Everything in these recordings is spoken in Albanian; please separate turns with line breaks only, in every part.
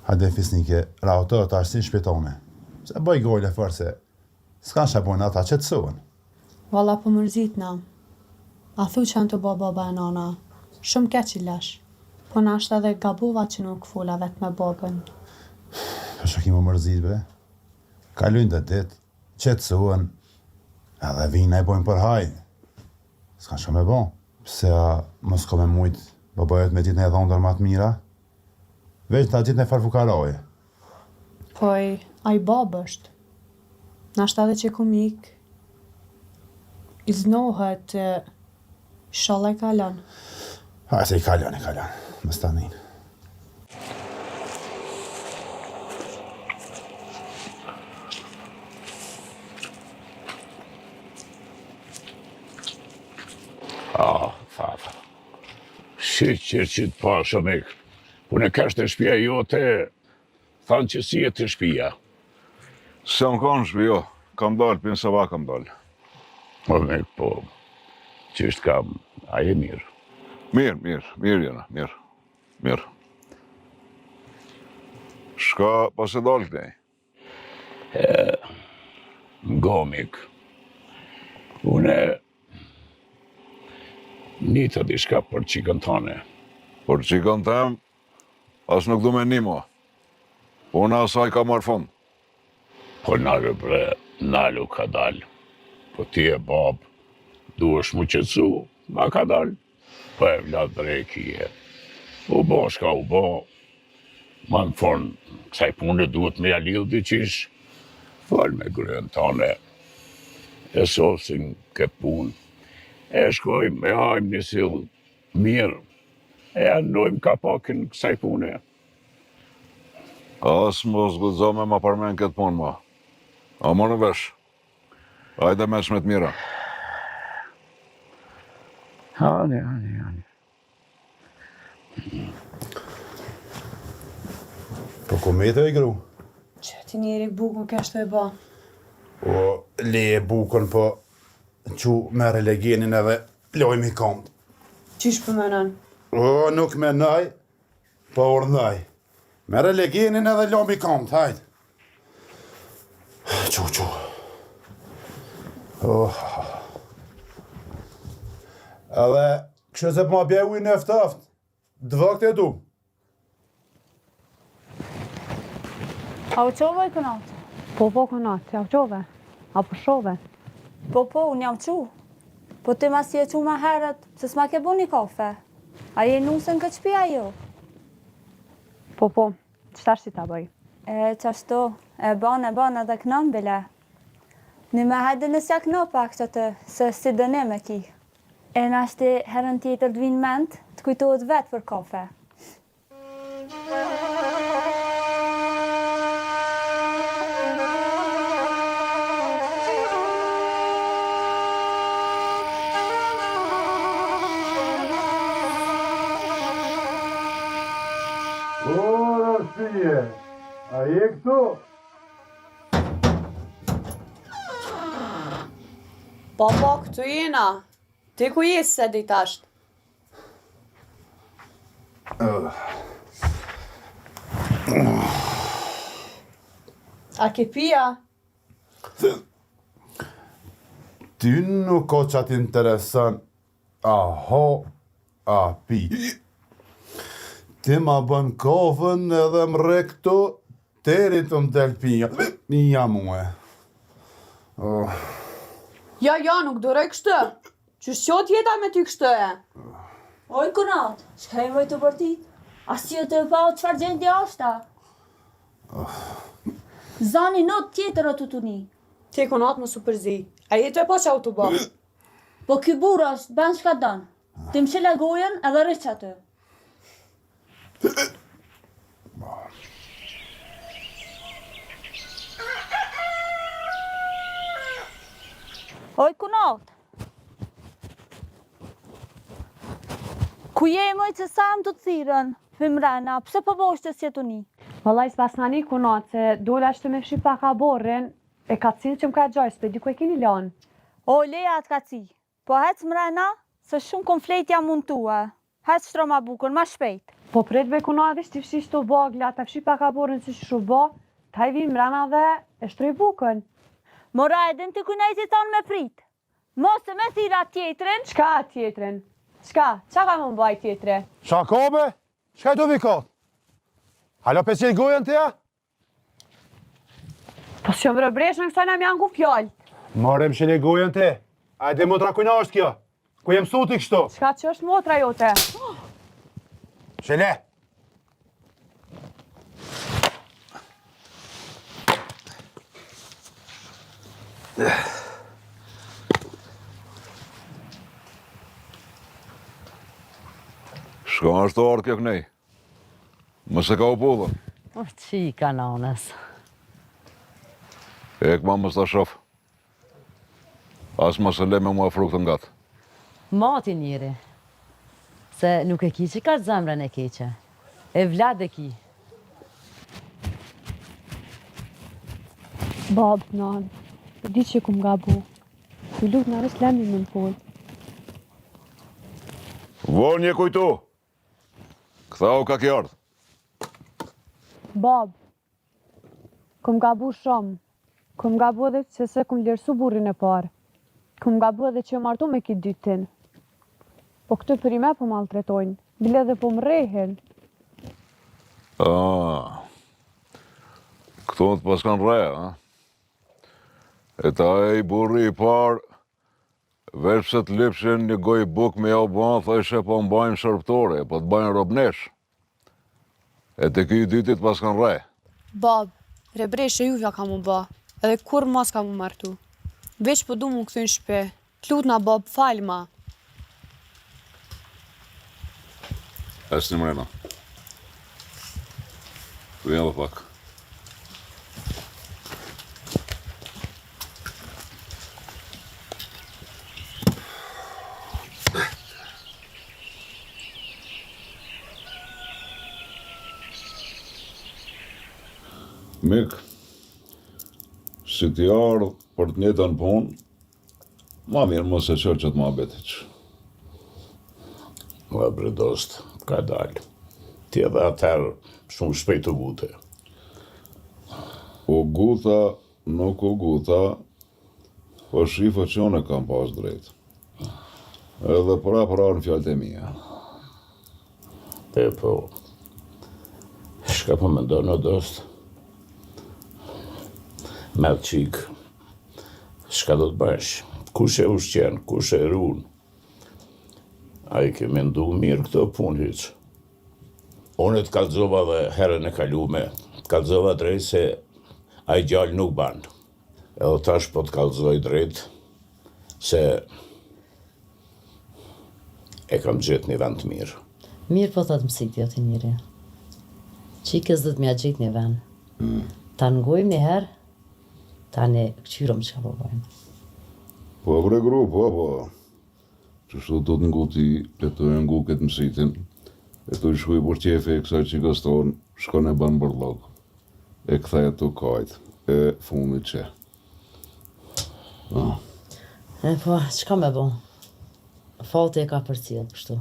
Hajde fisnike, rautër të ashtin shpitone. Se bëj gojle fërë se s'kan shabojnë ata që të suën.
Valla po mërzitna. A thu që në të baba e nana. Shumë keq i lesh. Po nashta edhe gabova që nuk fola vetë me babën.
Po që ki më mërzit, be? Kalujnë dhe ditë, që të suën, edhe vina i bojnë për hajë. S'kan shumë e bo. Pse a mos ko me mujtë babajët me ditë në dhondër ma të mira? Veç ta ditë në farfukaroje.
Po a i babë është. Nashta edhe që kum ik, i znohet, shala i kalan.
Ha, se i kalan. Më stanin.
Fafa. Shqyqër që të pashëm ik. Unë e kash të shpia jote, thanë që si e të shpia.
Se më kanë shpi, jo. Kam dalë, pinë se va kam dalë.
Po me po, që është kam, a e mirë.
Mirë jena, mirë. Shka pas e dalë këtej?
Gomik. Unë një të dishka për qikën tane.
Por qikën tem, as nuk du me një mua. Unë asaj ka marrë fund.
Po nalë bre, nalu ka dalë. Po ti e babë, duesh mu qëtësu, ma ka dalë. Po e vlad dreki e. U bo shka u bo. Ma në fornë, kësaj punë duhet me jalil dy qish. Fal me grën tane. E sosin këtë punë. E shkojmë, e hajmë një silë mirë. E anojmë ka pakin kësaj punë.
As mos gudzo me ma përmen këtë punë, ma. A më në vesh. Hajde me shmet mira.
Hani.
Po ku me të e gru?
Që ti njeri bukën kështë e ba.
O, leje bukën, po që mere legenin edhe lojmë i komët.
Qysh përmenon?
O, nuk menaj, po urnaj. Mere legenin edhe lojmë i komët, hajde. Qu. Oh. Edhe, kështë se ma bje ujnë eftaft, dvëkt e du.
A u qove i kënat?
Po, kënat, ja u qove. A po shove.
Po, unë jam qu. Po ti ma si e qu ma herët, se s'ma ke bu një kafe. A je nusën këtë shpia jo?
Po, qëtar si ta bëj?
Qashtu, e ban edhe kënëm bile. Në me hajde nësja këno pak që të, se si dëne me ki. E nashti herën tjetër të vinë ment, të kujtohet vetë për kafe.
Rëfije, a je këtu?
Po, këtu jena. Ti ku jesë se dit ashtë? A ke pia?
Ty nuk ko që atë interesën a pi. Ti ma bën kofën edhe më rektu, teri të më del pia. Ja muë.
Ja, nuk dore kështë. Qështë qot jeta me ty kështë e?
Oj, kënat, shka e vojtë të përtit? As që të pa o qëfar gjendje ashta? Zani not tjetër o të të një.
Ti kënat më superzi. A jetë e po që au të bërë?
Po ky burë është, ben shka danë. Ti më shile gojen edhe rëq atë. Oj, kënat. Ku je i mëjtë se sa më të thirën, Fimrena, pse po bosh të sjetu një?
Vallaj s'pas nani kunat, se dole ashtë me shqy pak a borën, e ka cilë që më ka gjojës, për diku e kini lanë.
O, leja atë ka ci, po hec mrena, se shumë konflejt jam mund tua. Hec shtroma bukën, ma shpejt.
Po pret be kunadis t'i fshish të vogla, t'a fshi pak aborën si shu bo, t'aj vinë mrena dhe e shtroj bukën.
Mora edhe të kunajti tonë me prit. Mos e me thira tjetrin.
Qka tjetrin? Qa ka më mbaj tjetre?
Qa kobe? Qka e të vikat? Halo 500 gojën të ja?
Po që më rëbresh në kësa në mjanë ku fjallë.
Marem që një gojën të. Ajde motra kujna është kjo. Ku jem suti kështu?
Qka që është motra jote?
Shele!
Shka është të ardhë kjo kënej? Mëse ka u pullën.
O, që i kanonës.
Ek ma mës të shof. As mëse le me mua fruktën gatë.
Mati njëri. Se nuk e ki që ka zemrën e keqe. E vlad e ki.
Bab, nan, di që kum gabu. Ku lut në rës lemni më në pol.
Von një kujtu. Këthau ka kjo ardhë.
Bab, kum gabu shumë. Kum gabu edhe që se kum lërsu burrin e parë. Kum gabu edhe që e martu me kitë dytin. Po këtë për i me po maltretojnë. Bile dhe po më rejhen.
Këto të pas kanë re, a? E ta e i burri i parë, veç se të lipshin një goj buk me ja u banë, thëshe po mbajnë shërptore, po të bajnë robnesh. E të ky i dytit pas kanë re.
Bab, rebreshe juvja ka mu ba, edhe kur mas ka mu martu. Veç po du mu këthy në shpe. Plut na bab, falj ma.
Es një mrena. Tu jenë dhe pak. Mik, si t'i ardhë për të njëtën punë, ma mirë mos e qërë që të ma betiq.
Nga bredost, ka dalë. Ti edhe atëherë shumë shpejt u gute.
U guta, nuk u guta, po shifë që unë e kam pas drejt. Edhe para në fjallët e mija.
E po, shka po me ndonë në dost? Me të qikë, shka do të bësh? Kush e ushqen, kush e runë? A i ke mendu mirë këto punë hiq. Unë të kalzova dhe herën e kalume, të kalzova drejt se a i gjallë nuk banë. Edhe tash po të kalzoj drejt se e kam gjetë një vend të mirë.
Mirë po të të mësit jo të njëri. Qikës dhe të mja gjitë një ven. Ta ngojmë një herë, ta në këqyrëm që ka po bëjmë.
Po bre gru, po. Që shtu të të nguti, e të e ngu këtë mësitin, e të i shkuj për qefe e kësaj qikës tonë, shkon e banë bërlog, e këtha e të kajtë, e fundit që.
E po, qka me bo? Fati e ka për cilë, kështu.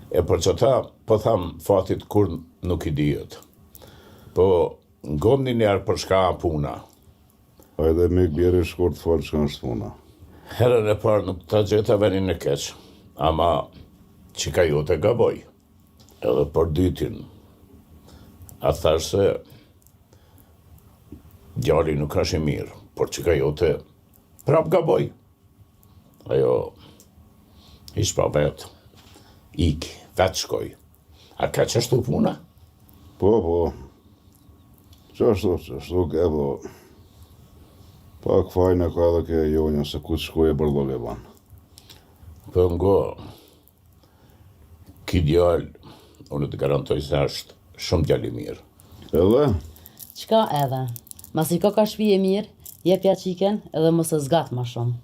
E për që ta, po tham fatit kur nuk i dijet. Po, ngomni njerë për shka puna.
Hajde mik bjeri shkurt falë që është puna.
Herën e parë nuk ta gjeta venin e keq, ama qika jote gaboj. Edhe për dytin, a thash se djali nuk është i mirë, por qika jote prap gaboj. Ajo, ish pa vetë, ik, vetë shkoj. A ka qështu puna?
Po. Qashtu ke po. Pak fajnë e ka edhe ke jonja se ku të shkoj e bërlog e banë.
Po ngo, ki djallë, unë të garantoj se është shumë djali mirë.
Edhe?
Qka edhe? Mas i ka shpije mirë, jepja qiken edhe mos e zgatë ma shumë.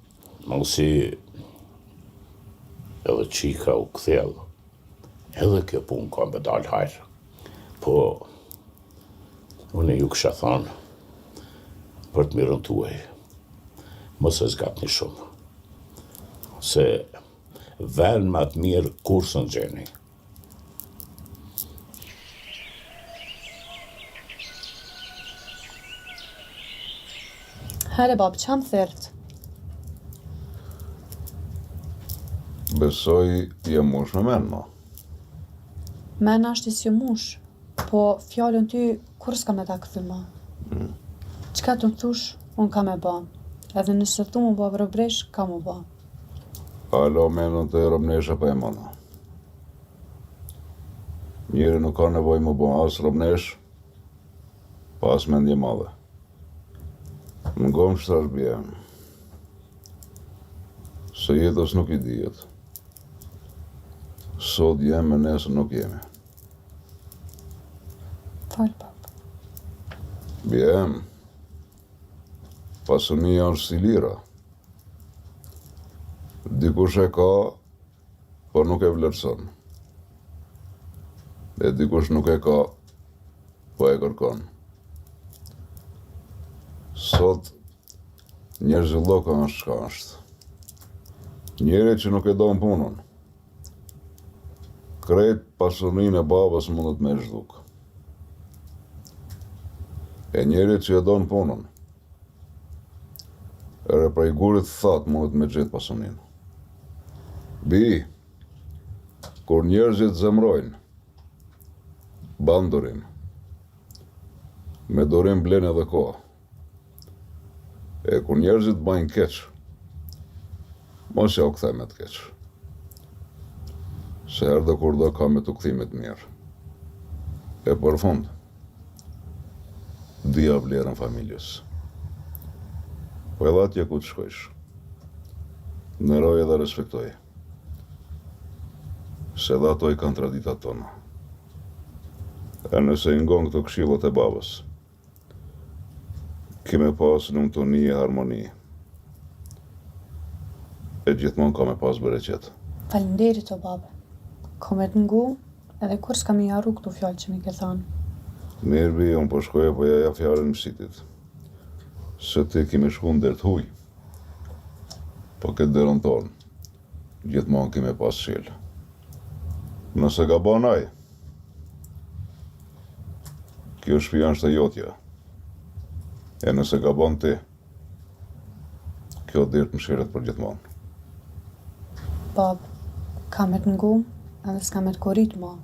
Mësi edhe qika u këthellë, edhe kjo punë ka me dalë hajrë. Po, unë ju kësha thanë, për të mirën tuaj, mos e zgatni shumë. Se venë ma të mirë kur së në gjeni.
Here bab, që më thërt?
Besoj je mush me men, ma.
Men ashtë si mush, po fjallën ty kur s'ka me ta këthy ma. Qka të më thush, unë ka me ba. Edhe nëse thu mu ba vrobresh, ka mu ba.
Alo menën të robnesha pa e mëna. Njeri nuk ka nevoj më bo as robnesh, pas mendje madhe. Më gomë shtash bje, se jetës nuk I dijet. Sot jemi, nesër nuk jemi.
Fal, bab.
Bje, pasunia është si lira. Dikush e ka, por nuk e vlerëson. E dikush nuk e ka, po e kërkon. Sot, njerëzit lloka është çka është. Njeri që nuk e don punën, krejt pasurinë e babës mundet me zhduk. E njeri që e don punën, ere prej gurit thatë mundet me gjetë pasurinë. Bi, kur njerëzit zemrojnë, ban durim, me durim blen edhe kohë. E kur njerëzit bajnë keq, mos ja u kthej me të keq. Se herë dhe kur do ka me të kthimet mirë. E për fund, dhja vlerën familjes. Po edhe atje ku të shkojsh, nderoj edhe respektoj. Se dhe ato I kanë traditat tona. E nëse I ngon këto këshillat e babës, kime pas në të një harmoni. E gjithmonë ka me pas bereqet.
Faleminderit o babe. Ka me të ngu, edhe kur s'ka mi harru këtu fjallë që mi ke thanë.
Mirë bi, unë po shkoja po ja fjalën mësitit. Se ti kime shku në dertë huj. Po këtë derën tonë, gjithmonë kime pas shilë. Nëse ka banaj, kjo shtëpia është e jotja. E nëse ka ban ti, kjo dirtë më shiret për gjithmonë.
Bab, ka me të ngu, edhe s'ka me të korrit ma.